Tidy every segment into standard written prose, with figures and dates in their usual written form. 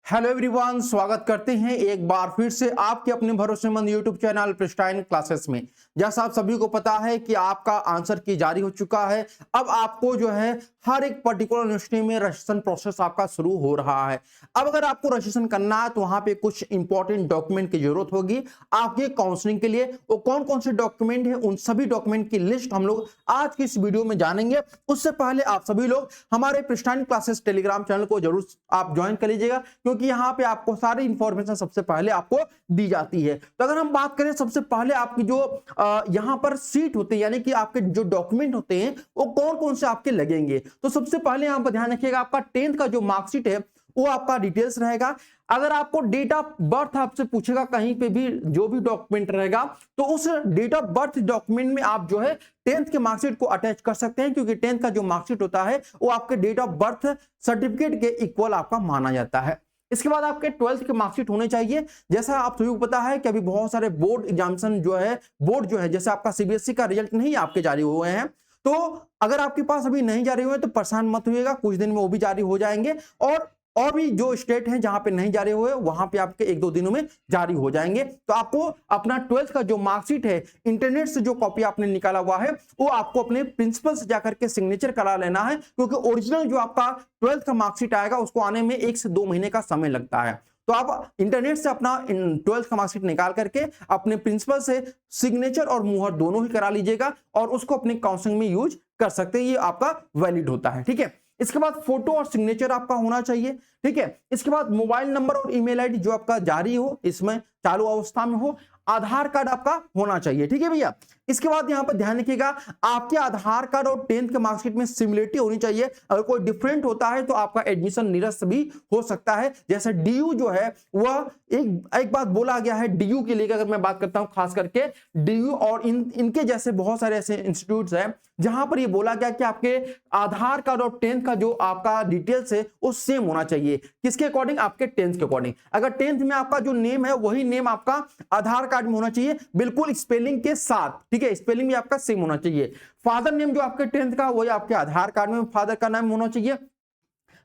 Hello everyone, स्वागत करते हैं एक बार फिर से आपके अपने भरोसेमंद यूट्यूब चैनल प्रिस्टाइन क्लासेस में। जैसा आप सभी को पता है कि आपका आंसर की जारी हो चुका है। अब आपको जो है हर एक पर्टिकुलर यूनिवर्सिटी में रजिस्ट्रेशन प्रोसेस आपका शुरू हो रहा है। अब अगर आपको रजिस्ट्रेशन करना है तो वहां पे कुछ इंपॉर्टेंट डॉक्यूमेंट की जरूरत होगी आपके काउंसलिंग के लिए। वो कौन कौन से डॉक्यूमेंट है, उन सभी डॉक्यूमेंट की लिस्ट हम लोग आज की इस वीडियो में जानेंगे। उससे पहले आप सभी लोग हमारे प्रिस्टाइन क्लासेस टेलीग्राम चैनल को जरूर आप ज्वाइन कर लीजिएगा, क्योंकि यहाँ पे आपको सारी इंफॉर्मेशन सबसे पहले आपको दी जाती है। तो अगर हम बात करें, सबसे पहले आपकी जो यहाँ पर सीट होती है, यानी कि आपके जो डॉक्यूमेंट होते हैं वो कौन कौन से आपके लगेंगे। तो सबसे पहले यहाँ पर ध्यान रखिएगा, आपका 10th का जो मार्कशीट है वो आपका डिटेल्स रहेगा। अगर आपको डेट ऑफ बर्थ आपसे पूछेगा कहीं पे भी, जो भी डॉक्यूमेंट रहेगा, तो उस डेट ऑफ बर्थ डॉक्यूमेंट में आप जो है 10th के मार्कशीट को अटैच कर सकते हैं, क्योंकि 10th का जो मार्कशीट होता है वो आपके डेट ऑफ बर्थ सर्टिफिकेट के इक्वल आपका माना जाता है। इसके बाद आपके 12th के मार्कशीट होने चाहिए। जैसा आप सभी को पता है कि अभी बहुत सारे बोर्ड एग्जामिनेशन बोर्ड जो है, जैसे आपका सीबीएसई का रिजल्ट नहीं आपके जारी हुए हैं, तो अगर आपके पास अभी नहीं जारी हुए तो परेशान मत होइएगा, कुछ दिन में वो भी जारी हो जाएंगे। और भी जो स्टेट हैं जहां पे नहीं जारी हुए वहां पे आपके 1-2 दिनों में जारी हो जाएंगे। तो आपको अपना 12th का जो मार्कशीट है, इंटरनेट से जो कॉपी आपने निकाला हुआ है, वो आपको अपने प्रिंसिपल से जाकर के सिग्नेचर करा लेना है, क्योंकि ओरिजिनल जो आपका 12th का मार्कशीट आएगा उसको आने में 1 से 2 महीने का समय लगता है। तो आप इंटरनेट से अपना 12th का मार्कशीट निकाल करके अपने प्रिंसिपल से सिग्नेचर और मुहर दोनों ही करा लीजिएगा, और उसको अपने काउंसलिंग में यूज कर सकते हैं। ये आपका वैलिड होता है, ठीक है। इसके बाद फोटो और सिग्नेचर आपका होना चाहिए, ठीक है। इसके बाद मोबाइल नंबर और ईमेल आईडी जो आपका जारी हो, इसमें चालू अवस्था में हो, आधार कार्ड आपका होना चाहिए, ठीक है भैया। इसके बाद यहां पर ध्यान रखिएगा, आपके आधार कार्ड और 10th के मार्कशीट में सिमिलरिटी होनी चाहिए। अगर कोई डिफरेंट होता है तो आपका एडमिशन निरस्त भी हो सकता है। जैसे डीयू जो है वह एक बात बोला गया है डीयू के लिए, अगर मैं बात करता हूं खास करके डीयू और इनके जैसे बहुत सारे ऐसे इंस्टीट्यूट्स हैं जहां पर ये बोला गया कि आपके आधार कार्ड और 10th का जो आपका डिटेल्स है वो सेम होना चाहिए। किसके अकॉर्डिंग? आपके 10th के अकॉर्डिंग। अगर 10th में आपका जो नेम है वही नेम आपका आधार कार्ड में होना चाहिए, बिल्कुल स्पेलिंग के साथ, ठीक है। स्पेलिंग भी आपका सेम होना चाहिए। फादर नेम जो आपके 10th का वही आपके आधार कार्ड में फादर का नाम होना चाहिए।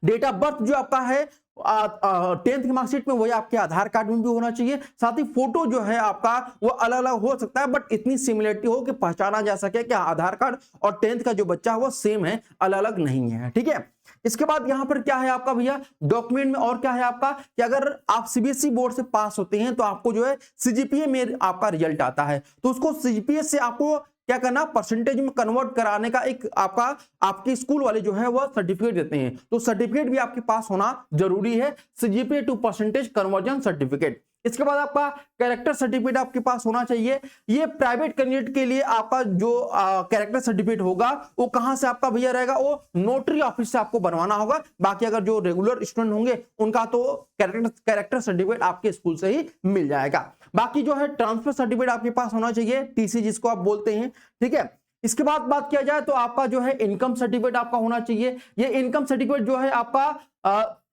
डेट ऑफ बर्थ जो आपका है 10th की मार्कशीट में वही आपके आधार कार्ड में भी होना चाहिए। साथ ही फोटो जो है आपका वो अलग अलग हो सकता है, बट इतनी सिमिलरिटी हो कि पहचाना जा सके कि आधार कार्ड और 10th का जो बच्चा है वो सेम है, अलग अलग नहीं है, ठीक है। इसके बाद यहां पर क्या है आपका भैया डॉक्यूमेंट में, और क्या है आपका कि अगर आप सीबीएसई बोर्ड से पास होते हैं तो आपको जो है सीजीपीए में आपका रिजल्ट आता है, तो उसको सीजीपीए से आपको क्या करना, परसेंटेज में कन्वर्ट कराने का एक आपके स्कूल वाले जो है वो सर्टिफिकेट देते हैं। तो सर्टिफिकेट भी आपके पास होना जरूरी है, CGPA to percentage conversion certificate. इसके बाद आपका कैरेक्टर सर्टिफिकेट आपके पास होना चाहिए। ये प्राइवेट कैंडिडेट के लिए आपका जो कैरेक्टर सर्टिफिकेट होगा वो कहां से आपका भैया रहेगा, वो नोटरी ऑफिस से आपको बनवाना होगा। बाकी अगर जो रेगुलर स्टूडेंट होंगे उनका तो कैरेक्टर सर्टिफिकेट आपके स्कूल से ही मिल जाएगा। बाकी जो है ट्रांसफर सर्टिफिकेट आपके पास होना चाहिए, टीसी जिसको आप बोलते हैं, ठीक है। इसके बाद बात किया जाए तो आपका जो है इनकम सर्टिफिकेट आपका होना चाहिए। ये इनकम सर्टिफिकेट जो है आपका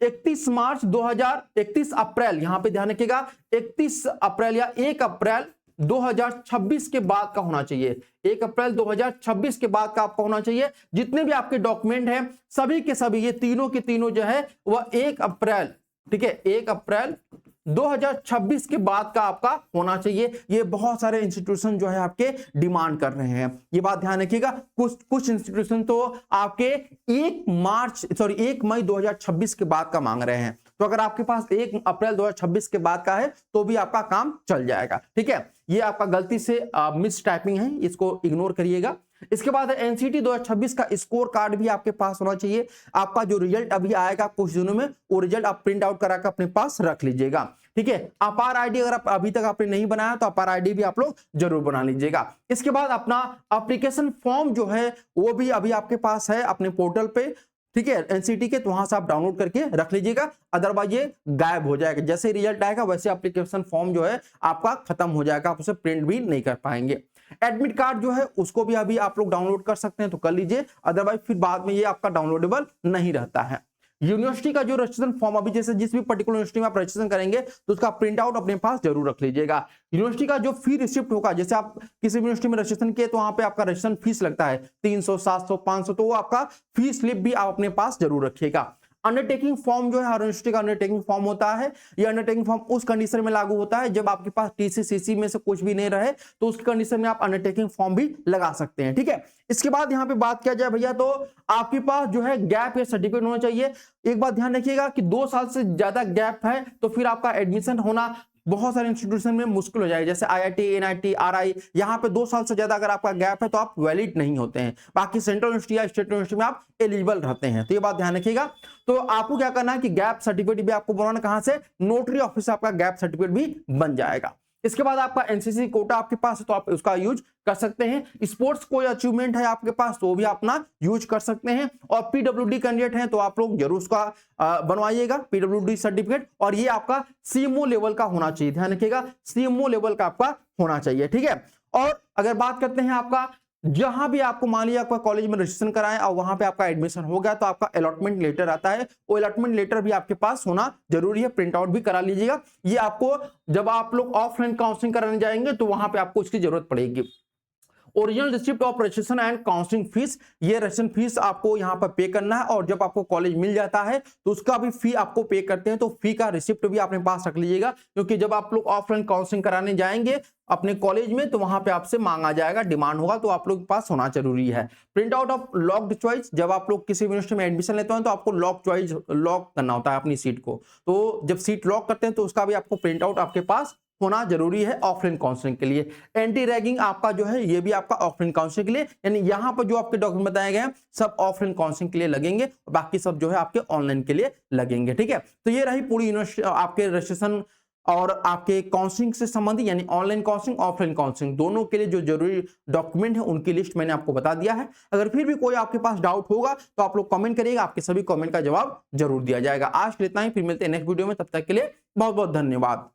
31 अप्रैल, यहां पे ध्यान रखिएगा 31 अप्रैल या 1 अप्रैल 2026 के बाद का होना चाहिए। 1 अप्रैल 2026 के बाद का आपका होना चाहिए। जितने भी आपके डॉक्यूमेंट हैं सभी के सभी, ये तीनों के तीनों जो है वह 1 अप्रैल, ठीक है, 1 अप्रैल 2026 के बाद का आपका होना चाहिए। ये बहुत सारे इंस्टीट्यूशन जो है आपके डिमांड कर रहे हैं, ये बात ध्यान रखिएगा। कुछ इंस्टीट्यूशन तो आपके 1 मई 2026 के बाद का मांग रहे हैं। तो अगर आपके पास 1 अप्रैल 2026 के बाद का है तो भी आपका काम चल जाएगा, ठीक है। ये आपका गलती से मिस टाइपिंग है, इसको इग्नोर करिएगा। इसके बाद एनसीटी 2026 का स्कोर कार्ड भी आपके पास होना चाहिए। आपका जो रिजल्ट अभी आएगा कुछ दिनों में, वो रिजल्ट आप प्रिंट आउट करा कर अपने पास रख लीजिएगा, ठीक है। अपार आईडी अगर आप अभी तक आपने नहीं बनाया तो अपार आईडी भी आप लोग जरूर बना लीजिएगा। इसके बाद अपना एप्लीकेशन फॉर्म जो है वो भी अभी आपके पास है अपने पोर्टल पे, ठीक है, एनसीटी के, तो वहां से आप डाउनलोड करके रख लीजिएगा, अदरवाइज ये गायब हो जाएगा। जैसे रिजल्ट आएगा वैसे एप्लीकेशन फॉर्म जो है आपका खत्म हो जाएगा, आप उसे प्रिंट भी नहीं कर पाएंगे। एडमिट कार्ड जो है उसको भी अभी आप लोग डाउनलोड कर सकते हैं तो कर लीजिए, अदरवाइज फिर बाद में ये आपका डाउनलोडेबल नहीं रहता है। यूनिवर्सिटी का जो रजिस्ट्रेशन फॉर्म, अभी जैसे जिस भी पर्टिकुलर यूनिवर्सिटी में आप रजिस्ट्रेशन करेंगे तो उसका प्रिंट आउट अपने पास जरूर रख लीजिएगा। यूनिवर्सिटी का जो फी रिसिप्ट होगा, जैसे आप किसी यूनिवर्सिटी में रजिस्ट्रेशन किए तो वहां पे आपका रजिस्ट्रेशन फीस लगता है 300, 700, 500, तो वो आपका फी स्लिप भी आप अपने पास जरूर रखिएगा। अंडरटेकिंग फॉर्म जो है हर यूनिवर्सिटी का अंडरटेकिंग फॉर्म होता है। ये अंडरटेकिंग फॉर्म उस कंडीशन में लागू होता है जब आपके पास टीसीसीसी में से कुछ भी नहीं रहे, तो उसकी कंडीशन में आप अंडरटेकिंग फॉर्म भी लगा सकते हैं। ठीक है, इसके बाद यहाँ पे बात किया जाए भैया, तो आपके पास जो है गैप या सर्टिफिकेट होना चाहिए। एक बात ध्यान रखिएगा कि 2 साल से ज्यादा गैप है तो फिर आपका एडमिशन होना बहुत सारे इंस्टीट्यूशन में मुश्किल हो जाएगा, जैसे आईआईटी, एनआईटी, आरआई, यहाँ पे 2 साल से ज्यादा अगर आपका गैप है तो आप वैलिड नहीं होते हैं। बाकी सेंट्रल यूनिवर्सिटी या स्टेट यूनिवर्सिटी में आप एलिजिबल रहते हैं, तो ये बात ध्यान रखिएगा। तो आपको क्या करना है कि गैप सर्टिफिकेट भी आपको बनाना, कहां से, नोटरी ऑफिस से आपका गैप सर्टिफिकेट भी बन जाएगा। इसके बाद आपका एनसीसी कोटा आपके पास है तो आप उसका यूज कर सकते हैं। स्पोर्ट्स कोई अचीवमेंट है आपके पास तो भी अपना यूज कर सकते हैं। और पीडब्ल्यूडी कैंडिडेट हैं तो आप लोग जरूर उसका बनवाइएगा पीडब्ल्यूडी सर्टिफिकेट, और ये आपका सीएमओ लेवल का होना चाहिए, ध्यान रखिएगा सीएमओ लेवल का आपका होना चाहिए। ठीक है, और अगर बात करते हैं आपका, जहां भी आपको मान लिया आपका कॉलेज में रजिस्ट्रेशन कराएं और वहां पे आपका एडमिशन हो गया तो आपका अलॉटमेंट लेटर आता है, वो अलॉटमेंट लेटर भी आपके पास होना जरूरी है, प्रिंट आउट भी करा लीजिएगा। ये आपको जब आप लोग ऑफलाइन काउंसलिंग कराने जाएंगे तो वहां पे आपको इसकी जरूरत पड़ेगी। Original receipt of registration and counselling fees, ये रजिस्ट्रेशन फीस आपको यहाँ पर पे करना है, और जब आपको कॉलेज मिल जाता है तो उसका भी फी आपको पे करते हैं, तो फी का रिसिप्ट भी अपने पास रख लीजिएगा, क्योंकि जब आप लोग ऑफलाइन काउंसलिंग कराने जाएंगे अपने कॉलेज में तो वहां पे आपसे मांगा जाएगा, डिमांड होगा, तो आप लोग के पास होना जरूरी है। Print out of locked choice, जब आप लोग किसी यूनिवर्सिटी में एडमिशन लेते हैं तो आपको लॉक चॉइस लॉक करना होता है अपनी सीट को, तो जब सीट लॉक करते हैं तो उसका भी आपको प्रिंट आउट आपके पास होना जरूरी है ऑफलाइन काउंसलिंग के लिए। एंटी रैगिंग आपका जो है ये भी आपका ऑफलाइन काउंसलिंग के लिए, यानी यहां पर जो आपके डॉक्यूमेंट बताए गए हैं सब ऑफलाइन काउंसलिंग के लिए लगेंगे, बाकी सब जो है आपके ऑनलाइन के लिए लगेंगे। ठीक है, तो ये रही पूरी यूनिवर्सिटी आपके रजिस्ट्रेशन और आपके काउंसलिंग से संबंधित, यानी ऑनलाइन काउंसलिंग ऑफलाइन काउंसलिंग दोनों के लिए जो जरूरी डॉक्यूमेंट है उनकी लिस्ट मैंने आपको बता दिया है। अगर फिर भी कोई आपके पास डाउट होगा तो आप लोग कमेंट करिएगा, आपके सभी कमेंट का जवाब जरूर दिया जाएगा। आज के लिए इतना ही, फिर मिलते हैं नेक्स्ट वीडियो में, तब तक के लिए बहुत बहुत धन्यवाद।